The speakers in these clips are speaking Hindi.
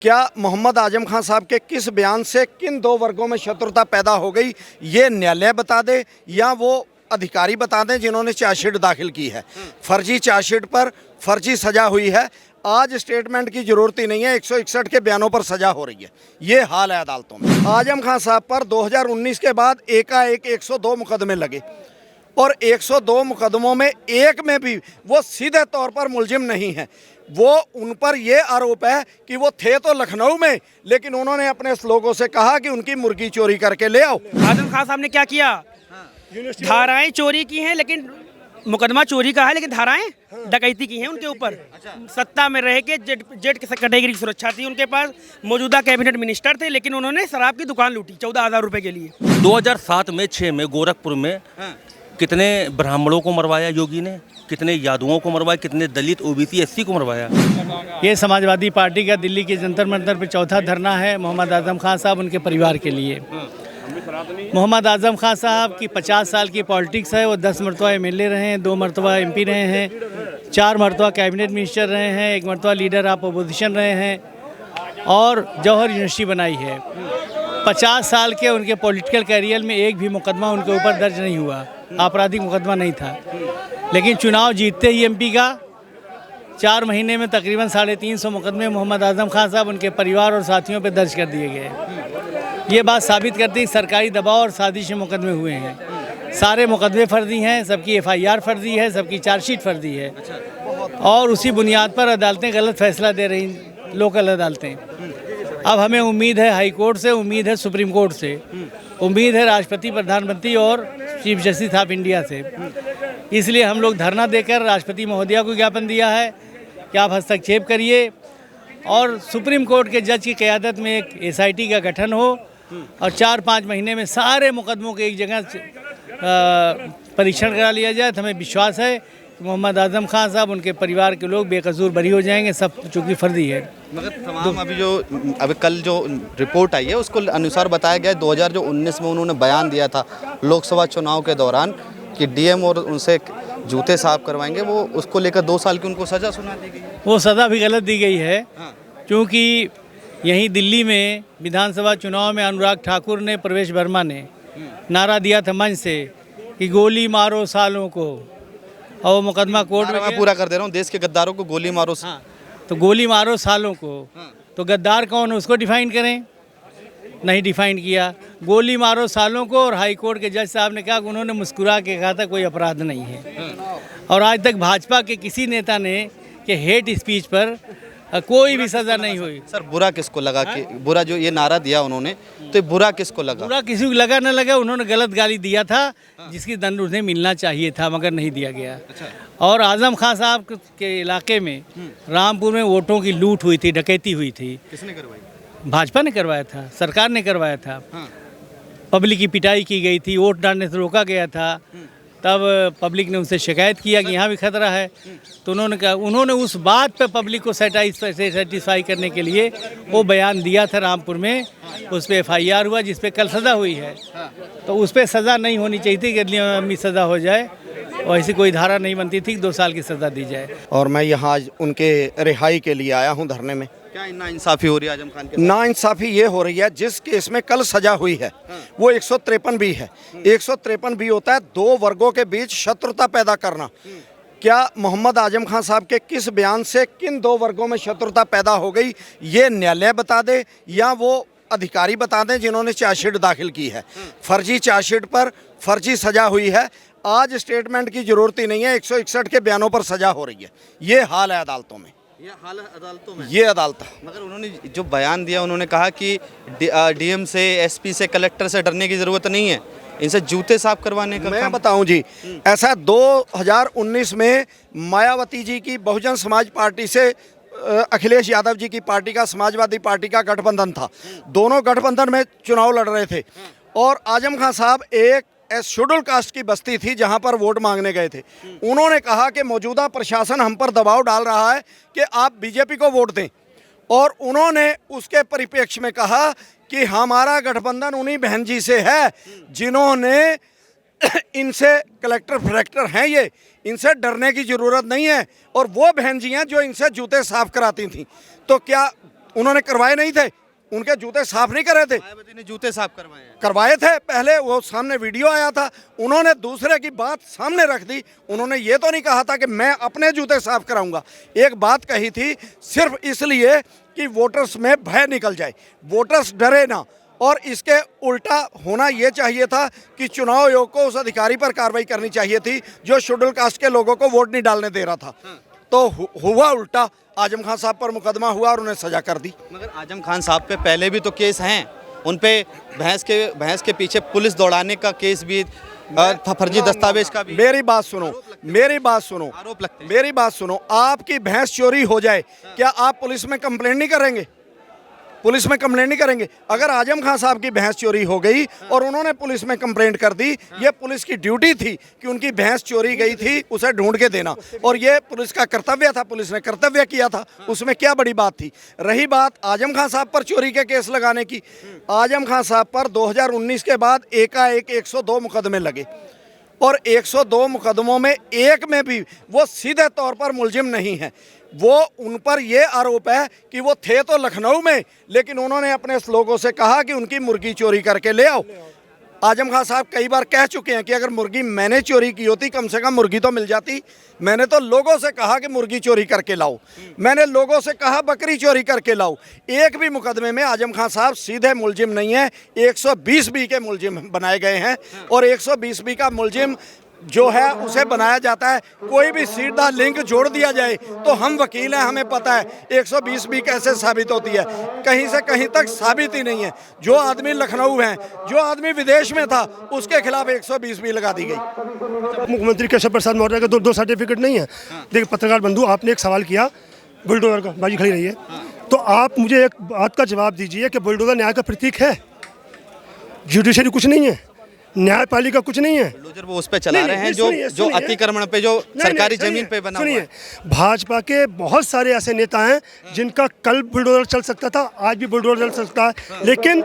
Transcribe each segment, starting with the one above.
क्या मोहम्मद आजम खान साहब के किस बयान से किन दो वर्गों में शत्रुता पैदा हो गई, ये न्यायालय बता दे या वो अधिकारी बता दें जिन्होंने चार्जशीट दाखिल की है। फर्जी चार्जशीट पर फर्जी सजा हुई है। आज स्टेटमेंट की जरूरत ही नहीं है, 161 के बयानों पर सजा हो रही है। ये हाल है अदालतों में। आजम खान साहब पर 2019 के बाद एकाएक 102 मुकदमे लगे और 102 मुकदमों में एक में भी वो सीधे तौर पर मुलजिम नहीं है। वो उन पर ये आरोप है कि वो थे तो लखनऊ में, लेकिन उन्होंने अपने लोगों से कहा कि उनकी मुर्गी चोरी करके ले आओ। आजम खान साहब ने क्या किया? धाराएं चोरी की हैं, लेकिन मुकदमा चोरी का है, लेकिन धाराएं डकैती की हैं उनके ऊपर। सत्ता में रह के जेड कैटेगरी की सुरक्षा थी उनके पास, मौजूदा कैबिनेट मिनिस्टर थे, लेकिन उन्होंने शराब की दुकान लूटी 14,000 रुपए के लिए। 2007 में 6 में गोरखपुर में कितने ब्राह्मणों को मरवाया योगी ने, कितने यादवों को मरवाया, कितने दलित ओबीसी एससी को मरवाया। ये समाजवादी पार्टी का दिल्ली के जंतर मंतर पर चौथा धरना है मोहम्मद आजम खान साहब उनके परिवार के लिए। मोहम्मद आजम खान साहब की 50 साल की पॉलिटिक्स है। वो 10 मरतबा एमएलए रहे हैं, 2 मरतबा एमपी रहे हैं, 4 मरतबा कैबिनेट मिनिस्टर रहे हैं, 1 मरतबा लीडर ऑफ अपोजिशन रहे हैं और जौहर यूनिवर्सिटी बनाई है। 50 साल के उनके पॉलिटिकल कैरियर में एक भी मुकदमा उनके ऊपर दर्ज नहीं हुआ, आपराधिक मुकदमा नहीं था। लेकिन चुनाव जीतते ही एमपी का 4 महीने में तकरीबन 350 मुकदमे मोहम्मद आजम खान साहब उनके परिवार और साथियों पर दर्ज कर दिए गए। ये बात साबित करती है सरकारी दबाव और साजिश मुकदमे हुए हैं। सारे मुकदमे फर्जी हैं, सबकी एफआईआर फर्जी है, सबकी चार्जशीट फर्जी है और उसी बुनियाद पर अदालतें गलत फैसला दे रही, लोकल अदालतें। अब हमें उम्मीद है हाई कोर्ट से, उम्मीद है सुप्रीम कोर्ट से, उम्मीद है राष्ट्रपति, प्रधानमंत्री और चीफ जस्टिस ऑफ इंडिया से। इसलिए हम लोग धरना देकर राष्ट्रपति महोदया को ज्ञापन दिया है कि आप हस्तक्षेप करिए और सुप्रीम कोर्ट के जज की क़यादत में एक एसआईटी का गठन हो और 4-5 महीने में सारे मुकदमों के एक जगह परीक्षण करा लिया जाए। तो हमें विश्वास है कि मोहम्मद आजम खान साहब, उनके परिवार के लोग बेकसूर बरी हो जाएंगे, सब चूँकि फर्जी है। मगर तमाम अभी कल जो रिपोर्ट आई है उसको अनुसार बताया गया है 2019 में उन्होंने बयान दिया था लोकसभा चुनाव के दौरान कि डीएम और उनसे जूते साफ करवाएंगे, वो उसको लेकर 2 साल की उनको सज़ा सुना दी गई। वो सज़ा भी गलत दी गई है क्योंकि यहीं दिल्ली में विधानसभा चुनाव में अनुराग ठाकुर ने, प्रवेश वर्मा ने नारा दिया था मंच से कि गोली मारो सालों को, और वो मुकदमा कोर्ट में। मैं पूरा कर दे रहा हूँ, देश के गद्दारों को गोली मारो। तो गोली मारो सालों को, तो गद्दार कौन है उसको डिफाइन करें, नहीं डिफाइन किया। गोली मारो सालों को और हाई कोर्ट के जज साहब ने कहा कि उन्होंने मुस्कुरा के कहा था कोई अपराध नहीं है। और आज तक भाजपा के किसी नेता ने कि हेट स्पीच पर कोई भी सज़ा नहीं हुई। सर बुरा किसको लगा कि बुरा जो ये नारा दिया उन्होंने, तो ये बुरा किसको लगा? बुरा किसी को लगा न लगा, उन्होंने गलत गाली दिया था जिसकी दंड उन्हें मिलना चाहिए था मगर नहीं दिया गया। और आजम खान साहब के इलाके में रामपुर में वोटों की लूट हुई थी, डकैती हुई थी। किसने करवाई? भाजपा ने करवाया था, सरकार ने करवाया था। पब्लिक की पिटाई की गई थी, वोट डालने से रोका गया था। तब पब्लिक ने उनसे शिकायत किया कि यहाँ भी खतरा है, तो उन्होंने कहा, उन्होंने उस बात पे पब्लिक को सेटिस्फाई करने के लिए वो बयान दिया था रामपुर में। उस पर एफआईआर हुआ जिस पे कल सज़ा हुई है। तो उस पर सज़ा नहीं होनी चाहिए थी कि लंबी सज़ा हो जाए, और ऐसी कोई धारा नहीं बनती थी कि 2 साल की सज़ा दी जाए। और मैं यहाँ आज उनके रिहाई के लिए आया हूँ धरने में। क्या नाइंसाफ़ी हो रही है आजम खान के? नाइंसाफ़ी ये हो रही है, जिस केस में कल सजा हुई है वो 153 भी है। 153 भी होता है 2 वर्गों के बीच शत्रुता पैदा करना। क्या मोहम्मद आजम खान साहब के किस बयान से किन 2 वर्गों में शत्रुता पैदा हो गई, ये न्यायालय बता दे या वो अधिकारी बता दें जिन्होंने चार्जशीट दाखिल की है। फर्जी चार्जशीट पर फर्जी सजा हुई है। आज स्टेटमेंट की जरूरत ही नहीं है, 161 के बयानों पर सजा हो रही है। ये हाल है अदालतों में। ये हाल है अदालतों में। ये अदालत। मगर उन्होंने जो बयान दिया, उन्होंने कहा कि डीएम से, एसपी से, कलेक्टर से डरने की ज़रूरत नहीं है, इनसे जूते साफ करवाने का मैं बताऊं जी, ऐसा 2019 में मायावती जी की बहुजन समाज पार्टी से अखिलेश यादव जी की पार्टी का, समाजवादी पार्टी का गठबंधन था। दोनों गठबंधन में चुनाव लड़ रहे थे और आजम खान साहब एक शेड्यूल कास्ट की बस्ती थी जहां पर वोट मांगने गए थे। उन्होंने कहा कि मौजूदा प्रशासन हम पर दबाव डाल रहा है कि आप बीजेपी को वोट दें, और उन्होंने उसके परिप्रेक्ष्य में कहा कि हमारा गठबंधन उन्हीं बहन जी से है जिन्होंने इनसे कलेक्टर फ्रैक्टर हैं, ये इनसे डरने की ज़रूरत नहीं है, और वो बहन जी हैं जो इनसे जूते साफ कराती थी। तो क्या उन्होंने करवाए नहीं थे, उनके जूते साफ नहीं करे थे, मायावती ने जूते साफ करवाए हैं। करवाए थे। पहले वो सामने वीडियो आया था, उन्होंने दूसरे की बात सामने रख दी। उन्होंने ये तो नहीं कहा था कि मैं अपने जूते साफ कराऊंगा। एक बात कही थी सिर्फ इसलिए कि वोटर्स में भय निकल जाए, वोटर्स डरे ना। और इसके उल्टा होना ये चाहिए था कि चुनाव आयोग को उस अधिकारी पर कार्रवाई करनी चाहिए थी जो शेड्यूल कास्ट के लोगों को वोट नहीं डालने दे रहा था। तो हुआ उल्टा, आजम खान साहब पर मुकदमा हुआ और उन्हें सजा कर दी। मगर आजम खान साहब पे पहले भी तो केस हैं, उन पे भैंस के पीछे पुलिस दौड़ाने का केस भी, फर्जी दस्तावेज का भी। मेरी बात सुनो, मेरी बात सुनो, आरोप लगते हैं। मेरी बात सुनो। आपकी भैंस चोरी हो जाए, क्या आप पुलिस में कंप्लेंट नहीं करेंगे? पुलिस में कंप्लेंट नहीं करेंगे? अगर आजम खान साहब की भैंस चोरी हो गई और उन्होंने पुलिस में कंप्लेंट कर दी, ये पुलिस की ड्यूटी थी कि उनकी भैंस चोरी गई थी उसे ढूंढ के देना, और ये पुलिस का कर्तव्य था, पुलिस ने कर्तव्य किया था, उसमें क्या बड़ी बात थी? रही बात आजम खान साहब पर चोरी के केस लगाने की, आजम खान साहब पर 2019 के बाद एकाएक 102 मुकदमे लगे, और 102 मुकदमों में एक में भी वो सीधे तौर पर मुलजिम नहीं है। वो उन पर ये आरोप है कि वो थे तो लखनऊ में, लेकिन उन्होंने अपने लोगों से कहा कि उनकी मुर्गी चोरी करके ले आओ। आजम खान साहब कई बार कह चुके हैं कि अगर मुर्गी मैंने चोरी की होती कम से कम मुर्गी तो मिल जाती। मैंने तो लोगों से कहा कि मुर्गी चोरी करके लाओ, मैंने लोगों से कहा बकरी चोरी करके लाओ। एक भी मुकदमे में आजम खान साहब सीधे मुलजिम नहीं है, 120 बी के मुलजिम बनाए गए हैं, और 120 बी का मुलजिम जो है उसे बनाया जाता है। कोई भी सीधा लिंक जोड़ दिया जाए तो हम वकील हैं, हमें पता है 120 भी कैसे साबित होती है, कहीं से कहीं तक साबित ही नहीं है। जो आदमी लखनऊ है, जो आदमी विदेश में था, उसके खिलाफ 120 भी लगा दी गई। मुख्यमंत्री केशव प्रसाद मौर्य का दो सर्टिफिकेट नहीं है। देखिए पत्रकार बंधु, आपने एक सवाल किया बुलडोजर का, बाजी खड़ी रही है, तो आप मुझे एक बात का जवाब दीजिए कि बुलडोजर न्याय का प्रतीक है? जुडिशरी कुछ नहीं है, न्यायपालिका कुछ नहीं है। बुलडोजर वो उस पे चला रहे हैं जो अतिक्रमण पे, जो सरकारी जमीन पे बना हुआ है। भाजपा के बहुत सारे ऐसे नेता हैं जिनका कल बुलडोजर चल सकता था, आज भी बुलडोजर चल सकता है, लेकिन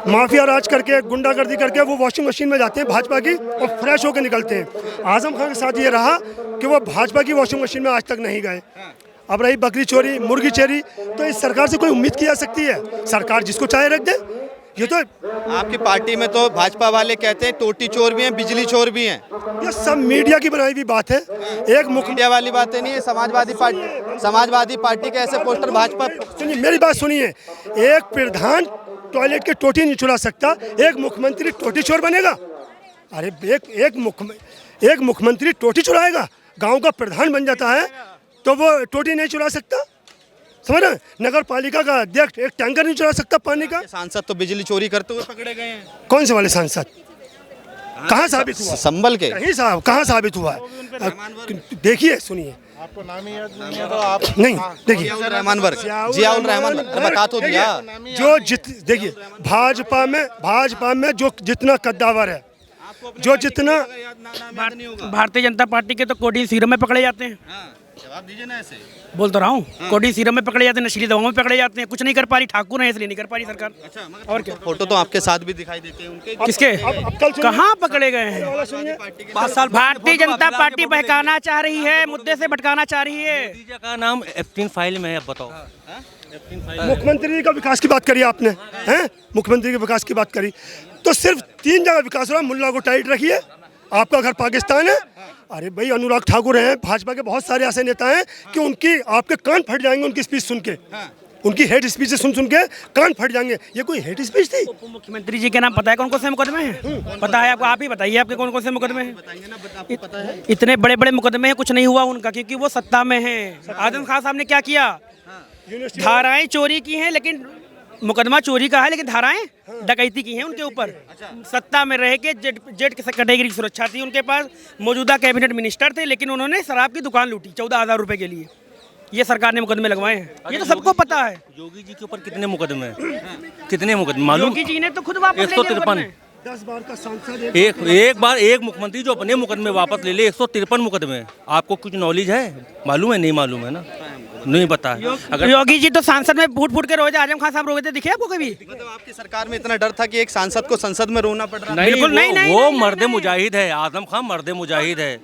माफिया राज करके, गुंडागर्दी करके वो वॉशिंग मशीन में जाते हैं भाजपा की और फ्रेश होकर निकलते हैं। आजम खान के साथ ये रहा कि वो भाजपा की वॉशिंग मशीन में आज तक नहीं गए। अब रही बकरी चोरी, मुर्गी चोरी, तो इस सरकार से कोई उम्मीद की जा सकती है? सरकार जिसको चाहे रख दे। ये तो आपकी पार्टी में तो भाजपा वाले कहते हैं टोटी चोर भी हैं, बिजली चोर भी हैं। ये सब मीडिया की बनाई हुई बात है। एक मीडिया वाली बातें नहीं है। समाजवादी पार्टी के ऐसे पोस्टर भाजपा। सुनिए मेरी बात सुनिए, एक प्रधान टॉयलेट के टोटी नहीं चुरा सकता, एक मुख्यमंत्री टोटी चोर बनेगा? अरे एक मुख्यमंत्री टोटी चुराएगा? गांव का प्रधान बन जाता है तो वो टोटी नहीं चुरा सकता? समझ रहे? नगर पालिका का अध्यक्ष एक टैंकर नहीं चुरा सकता पानी का? सांसद तो बिजली चोरी करते हुए पकड़े गए हैं। कौन से वाले सांसद? कहाँ साबित हुआ? संभल के कहाँ साबित हुआ है? देखिए सुनिए, आपको नाम ही याद नहीं है तो आप नहीं देखिए, जियाउल रहमान वर्ग, जियाउल रहमान वर्ग बता तो दिया। जो देखिए भाजपा में जो जितना कद्दावर है, जो जितना भारतीय जनता पार्टी के तो कोडी सीरम में पकड़े जाते हैं। जवाब दीजिए ना ऐसे। बोल तो रहा हूँ, कोडी सीरम में पकड़े जाते हैं, नशीली दवाओं में पकड़े जाते हैं। कुछ नहीं कर पा रही, ठाकुर है इसलिए नहीं कर पा रही सरकार। अच्छा, और क्या? फोटो तो आपके साथ भी दिखाई देते हैं उनके। किसके? कहाँ पकड़े गए हैं? 5 साल भारतीय जनता पार्टी बहकाना चाह रही है, मुद्दे से भटकाना चाह रही है। नतीजा का नाम एप्टीन फाइल में है, अब बताओ। मुख्यमंत्री का विकास की बात करी आपने, हैं? मुख्यमंत्री के विकास की बात करी तो सिर्फ 3 जगह विकास हुआ। मुल्ला को टाइट रखिए, आपका घर पाकिस्तान है। अरे भाई अनुराग ठाकुर हैं, भाजपा के बहुत सारे ऐसे नेता हैं कि उनकी आपके कान फट जाएंगे उनकी स्पीच सुन के, उनकी हेट स्पीच सुन के कान फट जाएंगे। ये कोई हेट स्पीच थी? उप मुख्यमंत्री जी के नाम पता है कौन कौन से मुकदमे हैं? पता है आपको? आप ही बताइए आपके कौन कौन से मुकदमे हैं? इतने बड़े बड़े मुकदमे हैं, कुछ नहीं हुआ उनका क्योंकि वो सत्ता में हैं। आजम खान साहब ने क्या किया? धाराएं चोरी की हैं, लेकिन मुकदमा चोरी का है, लेकिन धाराएं डकैती की हैं उनके ऊपर। सत्ता में रह के जेड कैटेगरी की सुरक्षा थी उनके पास, मौजूदा कैबिनेट मिनिस्टर थे, लेकिन उन्होंने शराब की दुकान लूटी 14,000 रुपए के लिए। ये सरकार ने मुकदमे लगवाए हैं, ये तो सबको पता है। योगी जी के ऊपर कितने मुकदमे हैं? कितने मुकदमे मालूम? योगी जी ने तो खुद वापस ले लिए 153। 10 बार का सांसद एक बार एक मुख्यमंत्री जो अपने मुकदमे वापस ले ले, 153 मुकदमे। आपको कुछ नॉलेज है? मालूम है? नहीं मालूम है ना, नहीं पता है। अगर योगी जी तो सांसद में फूट के रोए थे, आजम खान साहब रोए थे, दिखे आपको कभी? मतलब आपकी सरकार में इतना डर था कि एक सांसद को संसद में रोना पड़ रहा है? नहीं, बिल्कुल नहीं। वो मर्द मुजाहिद है, आजम खान मर्द मुजाहिद है।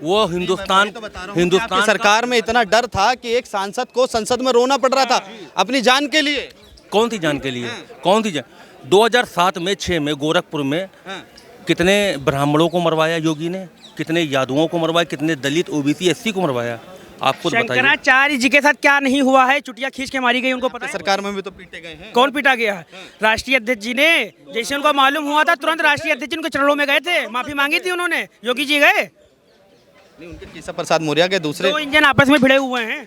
वो हिंदुस्तान आपकी सरकार में इतना डर था कि एक सांसद को संसद में रोना पड़ रहा था अपनी जान के लिए। कौन सी जान के लिए? कौन सी जान? 2007 में 6 में गोरखपुर में कितने ब्राह्मणों को मरवाया योगी ने, कितने यादवों को मरवाया, कितने दलित ओबीसी एससी को मरवाया, आप खुद बताइए। शंकराचार्य जी के साथ क्या नहीं हुआ है? चुटिया खींच के मारी गई, उनको पता है? सरकार में भी तो पीटे गए हैं। कौन पीटा गया है? राष्ट्रीय अध्यक्ष जी ने, जैसे उनको मालूम हुआ था तुरंत राष्ट्रीय अध्यक्ष जी उनके चरणों में गए थे, माफी मांगी थी उन्होंने। योगी जी गए नहीं, उनके केशव प्रसाद मौर्य के दूसरे 2 इंजन आपस में भिड़े हुए हैं,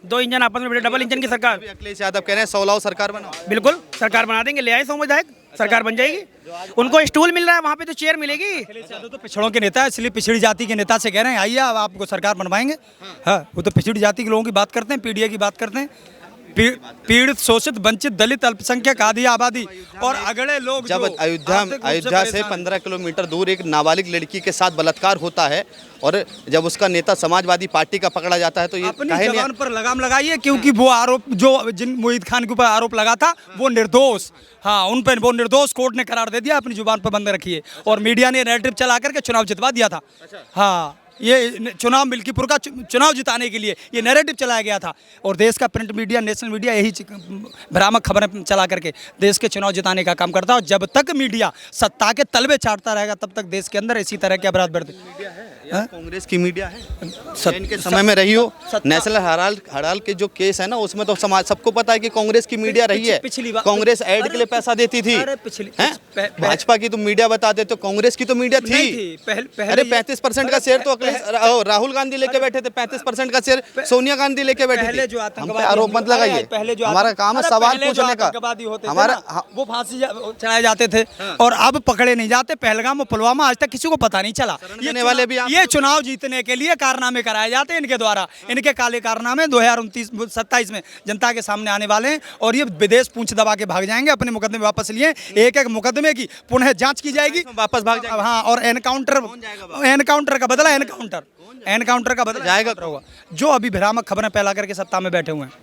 2 इंजन आपस में भिड़े, डबल इंजन की सरकार। अभी अखिलेश यादव कह रहे हैं 16 सरकार बनाओ। बिल्कुल सरकार बना देंगे, ले आए 100 विधायक, सरकार बन जाएगी। उनको स्टूल मिल रहा है, वहाँ पे तो चेयर मिलेगी। अखिलेश यादव तो पिछड़ों के नेता है, इसलिए पिछड़ी जाति के नेता से कह रहे हैं आइए अब आपको सरकार बनवाएंगे। हाँ, वो तो पिछड़ी जाति के लोगों की बात करते हैं, पीडीए की बात करते हैं, पीड़ित, शोषित, वंचित, दलित, अल्पसंख्यक, आदि आबादी और अगड़े लोग। जब अयोध्या से 15 किलोमीटर दूर एक नाबालिग लड़की के साथ बलात्कार होता है और जब उसका नेता समाजवादी पार्टी का पकड़ा जाता है तो ये अपनी जबान पर लगाम लगाइए, क्योंकि वो आरोप जो जिन मोहित खान के ऊपर आरोप लगा था वो निर्दोष, हाँ उन पर वो निर्दोष कोर्ट ने करार दे दिया, अपनी जुबान पर बंद रखिए। और मीडिया ने नैरेटिव चला करके चुनाव जितवा दिया था। हाँ, ये चुनाव मिल्कीपुर का चुनाव जिताने के लिए ये नैरेटिव चलाया गया था और देश का प्रिंट मीडिया, नेशनल मीडिया यही भ्रामक खबरें चला करके देश के चुनाव जिताने का काम करता है। और जब तक मीडिया सत्ता के तलबे चाटता रहेगा तब तक देश के अंदर इसी तरह के अपराध बढ़ते। कांग्रेस की मीडिया है इनके समय में रही हो। नेशनल हड़ाल के जो केस है ना उसमें तो समाज सबको पता है कि कांग्रेस की मीडिया रही है। कांग्रेस ऐड के लिए पैसा देती थी। भाजपा की तो मीडिया बताते तो कांग्रेस की तो मीडिया थी। अरे 35% का शेयर तो राहुल गांधी लेके बैठे थे, 35% का शेयर सोनिया गांधी लेके बैठे थे। हम पे आरोप मत लगाइए, हमारा काम है सवाल पूछने का। हमारा वो फांसी चढ़ाए जाते थे और अब पकड़े नहीं जाते। पहलगाम और पुलवामा आज तक किसी को पता नहीं चला। ये चुनाव जीतने के लिए कारनामे कराए जाते हैं इनके द्वारा। इनके काले कारनामे 2027 में जनता के सामने आने वाले हैं और ये विदेश पूंछ दबा के भाग जाएंगे। अपने मुकदमे वापस लिए, एक एक मुकदमे की पुनः जांच की जाएगी, वापस भाग जाएंगे। हाँ, और एनकाउंटर का बदला एनकाउंटर का बदला जाएगा। जो अभी भ्रामक खबरें फैला करके सत्ता में बैठे हुए हैं।